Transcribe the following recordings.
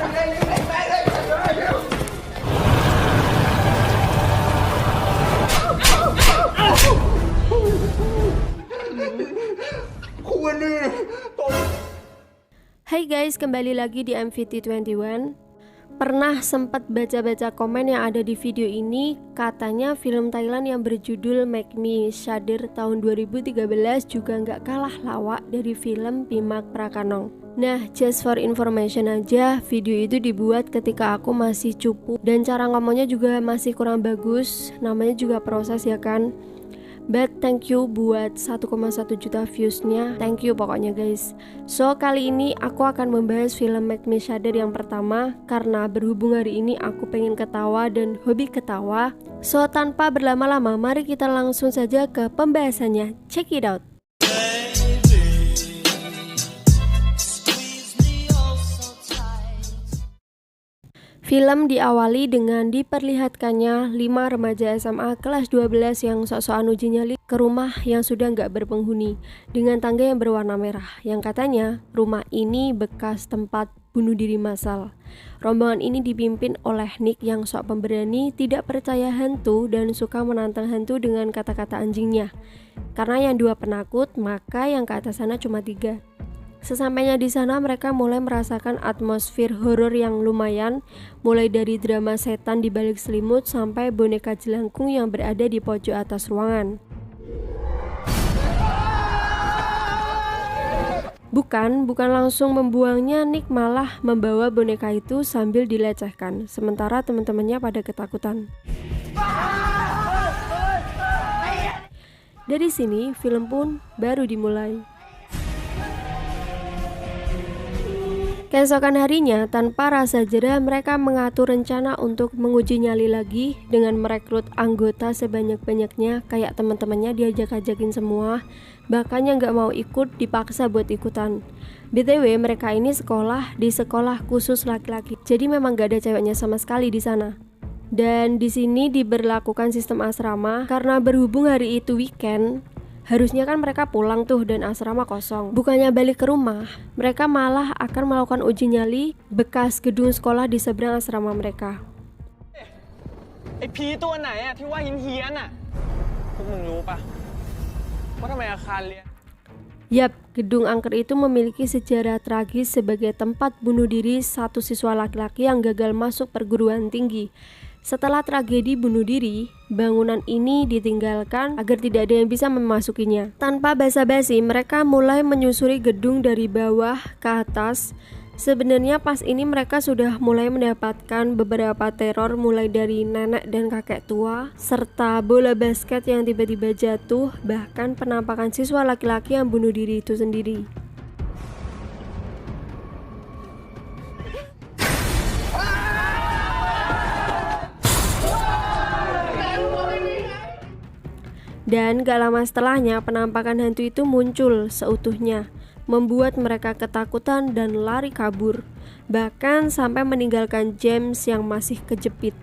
Hai guys, kembali lagi di MVT21. Pernah sempat baca-baca komen yang ada di video ini, katanya film Thailand yang berjudul Make Me Shudder tahun 2013 juga nggak kalah lawak dari film Pimak Prakanong. Nah, just for information aja, video itu dibuat ketika aku masih cupu dan cara ngomongnya juga masih kurang bagus, namanya juga proses ya kan. But thank you buat 1,1 juta viewsnya, thank you pokoknya guys. So kali ini aku akan membahas film Make Me Shudder yang pertama, karena berhubung hari ini aku pengen ketawa dan hobi ketawa. So tanpa berlama-lama, mari kita langsung saja ke pembahasannya. Check it out. Film diawali dengan diperlihatkannya 5 remaja SMA kelas 12 yang sok-sokan uji nyali ke rumah yang sudah nggak berpenghuni dengan tangga yang berwarna merah, yang katanya rumah ini bekas tempat bunuh diri massal. Rombongan ini dipimpin oleh Nick yang sok pemberani, tidak percaya hantu dan suka menantang hantu dengan kata-kata anjingnya. Karena yang 2 penakut, maka yang ke atas sana cuma 3. Sesampainya di sana, mereka mulai merasakan atmosfer horor yang lumayan, mulai dari drama setan di balik selimut sampai boneka jelangkung yang berada di pojok atas ruangan. Bukan langsung membuangnya, Nick malah membawa boneka itu sambil dilecehkan, sementara teman-temannya pada ketakutan. Dari sini, film pun baru dimulai. Keesokan harinya, tanpa rasa jera, mereka mengatur rencana untuk menguji nyali lagi dengan merekrut anggota sebanyak-banyaknya, kayak teman-temannya diajak-ajakin semua, bahkan yang gak mau ikut dipaksa buat ikutan. BTW, mereka ini sekolah di sekolah khusus laki-laki, jadi memang gak ada ceweknya sama sekali di sana. Dan di sini diberlakukan sistem asrama, karena berhubung hari itu weekend, harusnya kan mereka pulang tuh dan asrama kosong. Bukannya balik ke rumah, mereka malah akan melakukan uji nyali bekas gedung sekolah di seberang asrama mereka. ไอ้ผีตัวไหนอะที่ว่าเฮี้ยนๆอะพวกมึงรู้ปะว่าทำไมอาคารเรียน Yap, gedung angker itu memiliki sejarah tragis sebagai tempat bunuh diri satu siswa laki-laki yang gagal masuk perguruan tinggi. Setelah tragedi bunuh diri, bangunan ini ditinggalkan agar tidak ada yang bisa memasukinya. Tanpa basa-basi, mereka mulai menyusuri gedung dari bawah ke atas. Sebenarnya pas ini mereka sudah mulai mendapatkan beberapa teror, mulai dari nenek dan kakek tua, serta bola basket yang tiba-tiba jatuh, bahkan penampakan siswa laki-laki yang bunuh diri itu sendiri. Dan gak lama setelahnya, penampakan hantu itu muncul seutuhnya, membuat mereka ketakutan dan lari kabur, bahkan sampai meninggalkan James yang masih kejepit.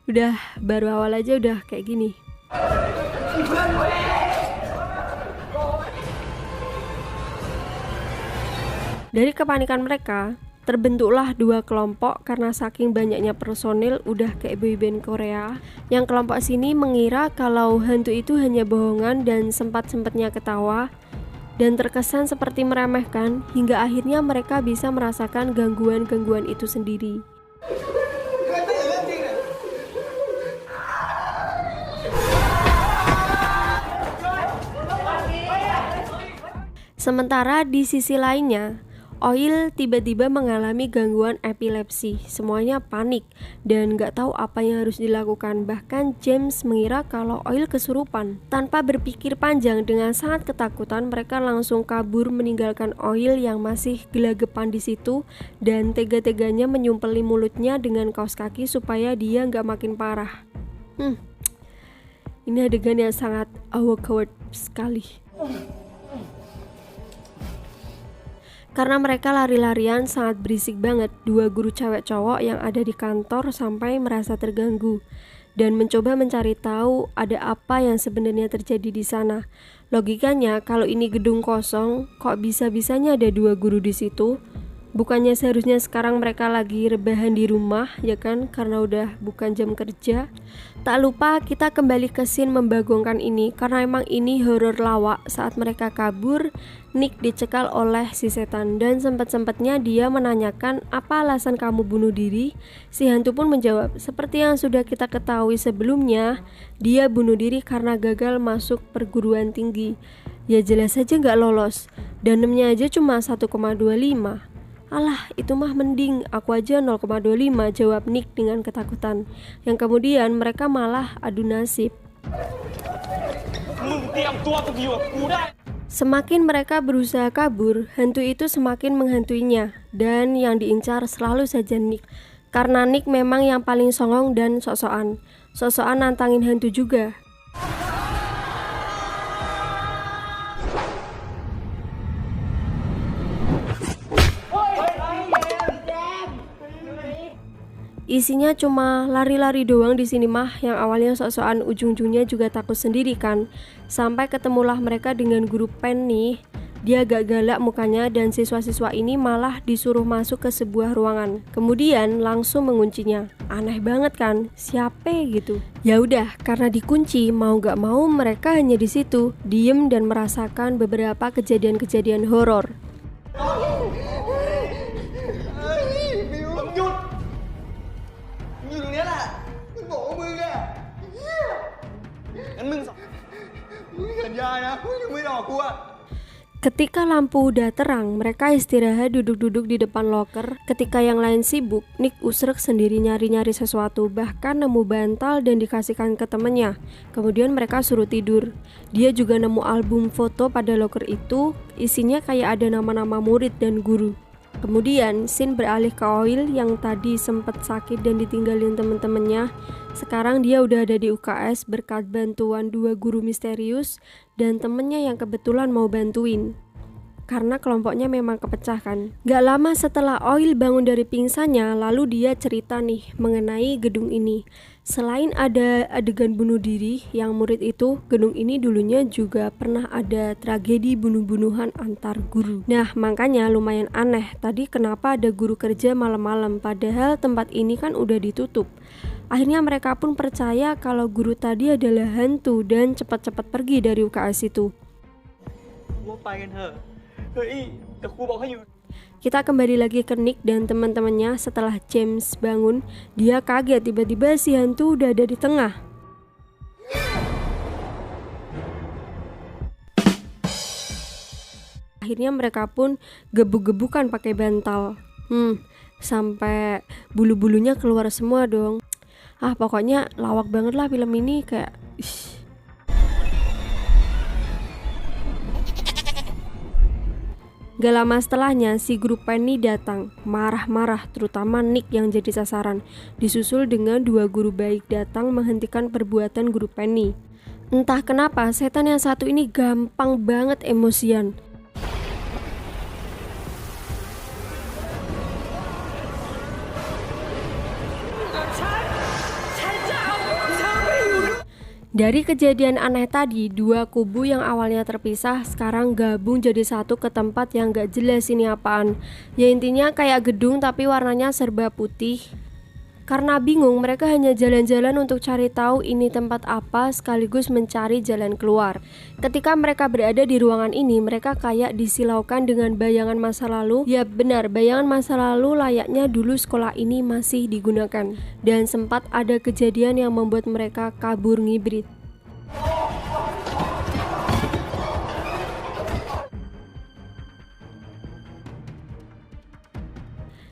Udah baru awal aja udah kayak gini. Dari kepanikan mereka, terbentuklah 2 kelompok karena saking banyaknya personil, udah kayak boyband Korea. Yang kelompok sini mengira kalau hantu itu hanya bohongan dan sempat-sempatnya ketawa dan terkesan seperti meremehkan, hingga akhirnya mereka bisa merasakan gangguan-gangguan itu sendiri. Sementara di sisi lainnya, Oil tiba-tiba mengalami gangguan epilepsi. Semuanya panik dan gak tahu apa yang harus dilakukan. Bahkan James mengira kalau Oil kesurupan. Tanpa berpikir panjang, dengan sangat ketakutan, mereka langsung kabur meninggalkan Oil yang masih gelagapan di situ dan tega-teganya menyumpeli mulutnya dengan kaos kaki supaya dia gak makin parah. Ini adegan yang sangat awkward sekali. Karena mereka lari-larian sangat berisik banget, 2 guru cewek cowok yang ada di kantor sampai merasa terganggu. dan mencoba mencari tahu ada apa yang sebenarnya terjadi di sana. Logikanya kalau ini gedung kosong, kok bisa-bisanya ada 2 guru di situ? Bukannya seharusnya sekarang mereka lagi rebahan di rumah, ya kan? Karena udah bukan jam kerja. Tak lupa kita kembali ke scene membagongkan ini, karena emang ini horor lawak. Saat mereka kabur, Nick dicekal oleh si setan, dan sempat-sempatnya dia menanyakan, apa alasan kamu bunuh diri? Si hantu pun menjawab, seperti yang sudah kita ketahui sebelumnya, dia bunuh diri karena gagal masuk perguruan tinggi. Ya jelas saja nggak lolos, danemnya aja cuma 1,25. Alah, itu mah mending, aku aja 0,25, jawab Nick dengan ketakutan. Yang kemudian mereka malah adu nasib. Semakin mereka berusaha kabur, hantu itu semakin menghantuinya, dan yang diincar selalu saja Nick. Karena Nick memang yang paling songong dan sok-sokan. Sok-sokan nantangin hantu juga. Isinya cuma lari-lari doang di sini mah, yang awalnya sok-sokan ujung-ujungnya juga takut sendiri kan. Sampai ketemulah mereka dengan guru pen nih. Dia agak galak mukanya dan siswa-siswa ini malah disuruh masuk ke sebuah ruangan. Kemudian langsung menguncinya. Aneh banget kan? Siapa gitu? Ya udah, karena dikunci, mau gak mau mereka hanya di situ, diem dan merasakan beberapa kejadian-kejadian horor. Ketika lampu udah terang, mereka istirahat duduk-duduk di depan loker. Ketika yang lain sibuk, Nick usrek sendiri nyari-nyari sesuatu, bahkan nemu bantal dan dikasihkan ke temennya. Kemudian mereka suruh tidur. Dia juga nemu album foto pada loker itu, isinya kayak ada nama-nama murid dan guru. Kemudian Shin beralih ke Oil yang tadi sempat sakit dan ditinggalin temen-temennya. Sekarang dia udah ada di UKS berkat bantuan 2 guru misterius dan temennya yang kebetulan mau bantuin. Karena kelompoknya memang kepecah kan. Gak lama setelah Oil bangun dari pingsannya, lalu dia cerita nih mengenai gedung ini. Selain ada adegan bunuh diri yang murid itu, gedung ini dulunya juga pernah ada tragedi bunuh-bunuhan antar guru. Nah, makanya lumayan aneh tadi kenapa ada guru kerja malam-malam, padahal tempat ini kan udah ditutup. Akhirnya mereka pun percaya kalau guru tadi adalah hantu dan cepat-cepat pergi dari UKS itu. Kita kembali lagi ke Nick dan teman-temannya. Setelah James bangun, dia kaget tiba-tiba si hantu udah ada di tengah. Akhirnya mereka pun gebuk-gebukan pakai bantal. Sampai bulu-bulunya keluar semua dong. Pokoknya lawak banget lah film ini, kayak Gak lama setelahnya, si guru Penny datang, marah-marah, terutama Nick yang jadi sasaran. Disusul dengan 2 guru baik datang menghentikan perbuatan guru Penny. Entah kenapa, setan yang satu ini gampang banget emosian. Dari kejadian aneh tadi, 2 kubu yang awalnya terpisah sekarang gabung jadi satu ke tempat yang gak jelas ini apaan. Ya intinya kayak gedung tapi warnanya serba putih. Karena bingung, mereka hanya jalan-jalan untuk cari tahu ini tempat apa sekaligus mencari jalan keluar. Ketika mereka berada di ruangan ini, mereka kayak disilaukan dengan bayangan masa lalu. Ya benar, bayangan masa lalu layaknya dulu sekolah ini masih digunakan. Dan sempat ada kejadian yang membuat mereka kabur ngibrit.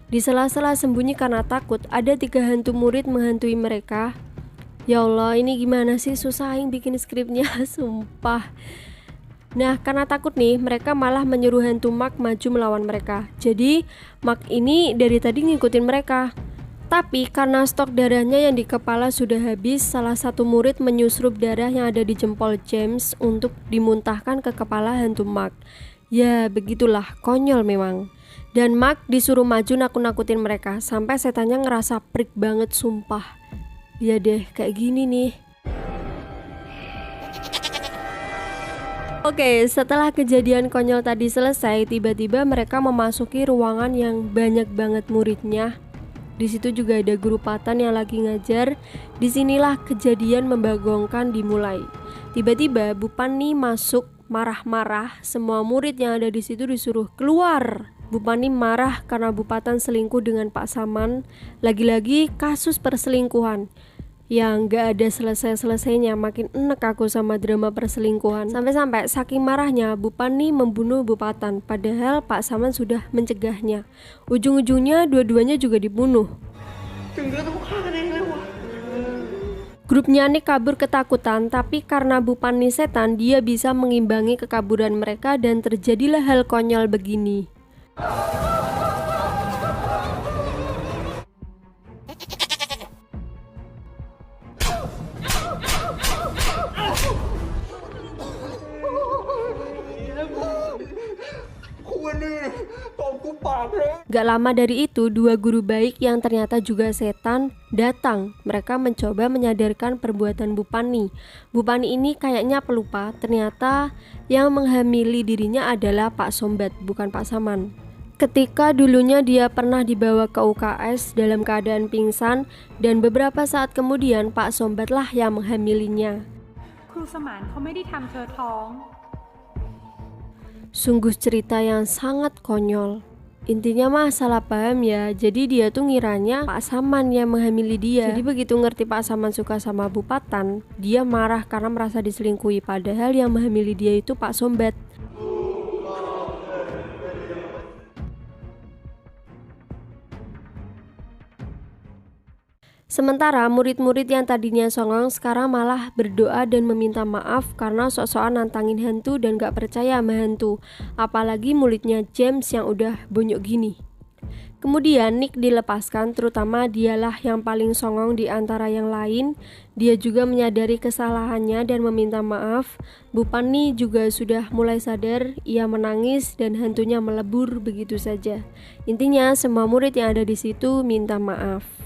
Di sela-sela sembunyi karena takut, ada 3 hantu murid menghantui mereka. Ya Allah, ini gimana sih, susah yang bikin skripnya, sumpah. Nah, karena takut nih, mereka malah menyuruh hantu Mark maju melawan mereka. Jadi, Mark ini dari tadi ngikutin mereka. Tapi karena stok darahnya yang di kepala sudah habis, salah satu murid menyusrup darah yang ada di jempol James untuk dimuntahkan ke kepala hantu Mark. Ya, begitulah, konyol memang. Dan Mark disuruh maju nakut-nakutin mereka sampai setannya ngerasa prik banget, sumpah. Iya deh, kayak gini nih. Oke, setelah kejadian konyol tadi selesai, tiba-tiba mereka memasuki ruangan yang banyak banget muridnya. Di situ juga ada guru Patan yang lagi ngajar. Disinilah kejadian membagongkan dimulai. Tiba-tiba Bu Pani masuk marah-marah. Semua murid yang ada di situ disuruh keluar. Bu Pani marah karena Bu Patan selingkuh dengan Pak Saman. Lagi-lagi kasus perselingkuhan yang gak ada selesai-selesainya. Makin enek aku sama drama perselingkuhan. Sampai-sampai saking marahnya Bu Pani membunuh Bu Patan, padahal Pak Saman sudah mencegahnya. Ujung-ujungnya dua-duanya juga dibunuh. Grupnya Nick kabur ketakutan, tapi karena Bu Pani setan, dia bisa mengimbangi kekaburan mereka dan terjadilah hal konyol begini. Gak lama dari itu, dua guru baik yang ternyata juga setan datang. Mereka mencoba menyadarkan perbuatan Bu Pani. Bu Pani ini kayaknya pelupa, ternyata yang menghamili dirinya adalah Pak Sombat, bukan Pak Saman. Ketika dulunya dia pernah dibawa ke UKS dalam keadaan pingsan, dan beberapa saat kemudian Pak Sombatlah yang menghamilinya. Kru Saman,เขาไม่ได้ทำเธอท้อง Sungguh cerita yang sangat konyol. Intinya mah salah paham ya. Jadi dia tuh ngiranya Pak Saman yang menghamili dia. Jadi begitu ngerti Pak Saman suka sama Bu Patan, dia marah karena merasa diselingkuhi, padahal yang menghamili dia itu Pak Sombat. Sementara murid-murid yang tadinya songong sekarang malah berdoa dan meminta maaf karena sok-sokan nantangin hantu dan gak percaya sama hantu. Apalagi muridnya James yang udah bonyok gini. Kemudian Nick dilepaskan, terutama dialah yang paling songong di antara yang lain. Dia juga menyadari kesalahannya dan meminta maaf. Bu Pani juga sudah mulai sadar, ia menangis dan hantunya melebur begitu saja. Intinya semua murid yang ada di situ minta maaf.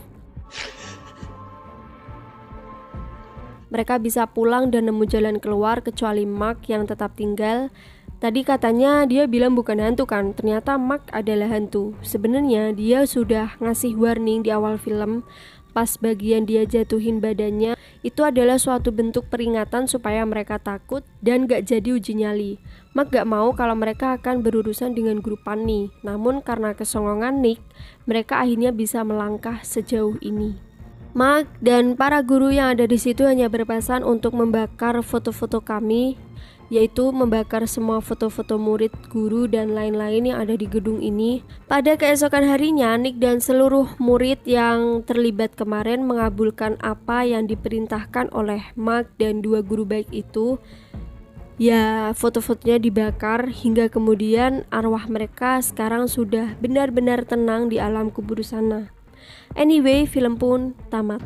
Mereka bisa pulang dan nemu jalan keluar kecuali Mark yang tetap tinggal. Tadi katanya dia bilang bukan hantu kan, ternyata Mark adalah hantu. Sebenarnya dia sudah ngasih warning di awal film. Pas bagian dia jatuhin badannya, itu adalah suatu bentuk peringatan supaya mereka takut dan gak jadi uji nyali. Mark gak mau kalau mereka akan berurusan dengan grup Pani. Namun karena kesongongan Nick, mereka akhirnya bisa melangkah sejauh ini. Mark dan para guru yang ada di situ hanya berpesan untuk membakar foto-foto kami, yaitu membakar semua foto-foto murid, guru, dan lain-lain yang ada di gedung ini. Pada keesokan harinya, Nick dan seluruh murid yang terlibat kemarin mengabulkan apa yang diperintahkan oleh Mark dan dua guru baik itu. Ya, foto-fotonya dibakar hingga kemudian arwah mereka sekarang sudah benar-benar tenang di alam kubur sana. Anyway, film pun tamat.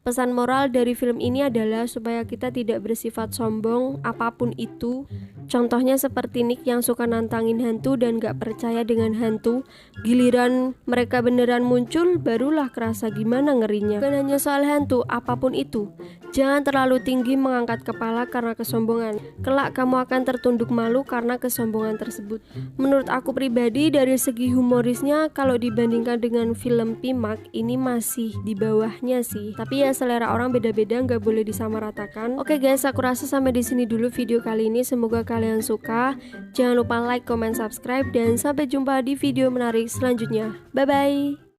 Pesan moral dari film ini adalah supaya kita tidak bersifat sombong apapun itu. Contohnya seperti Nick yang suka nantangin hantu dan gak percaya dengan hantu. Giliran mereka beneran muncul, barulah kerasa gimana ngerinya. Bukan hanya soal hantu, apapun itu. Jangan terlalu tinggi mengangkat kepala karena kesombongan. Kelak kamu akan tertunduk malu karena kesombongan tersebut. Menurut aku pribadi, dari segi humorisnya, kalau dibandingkan dengan film Pimak, ini masih di bawahnya sih. Tapi ya selera orang beda-beda, nggak boleh disamaratakan. Oke guys, aku rasa sampai di sini dulu video kali ini. Semoga kalian suka. Jangan lupa like, comment, subscribe, dan sampai jumpa di video menarik selanjutnya. Bye bye.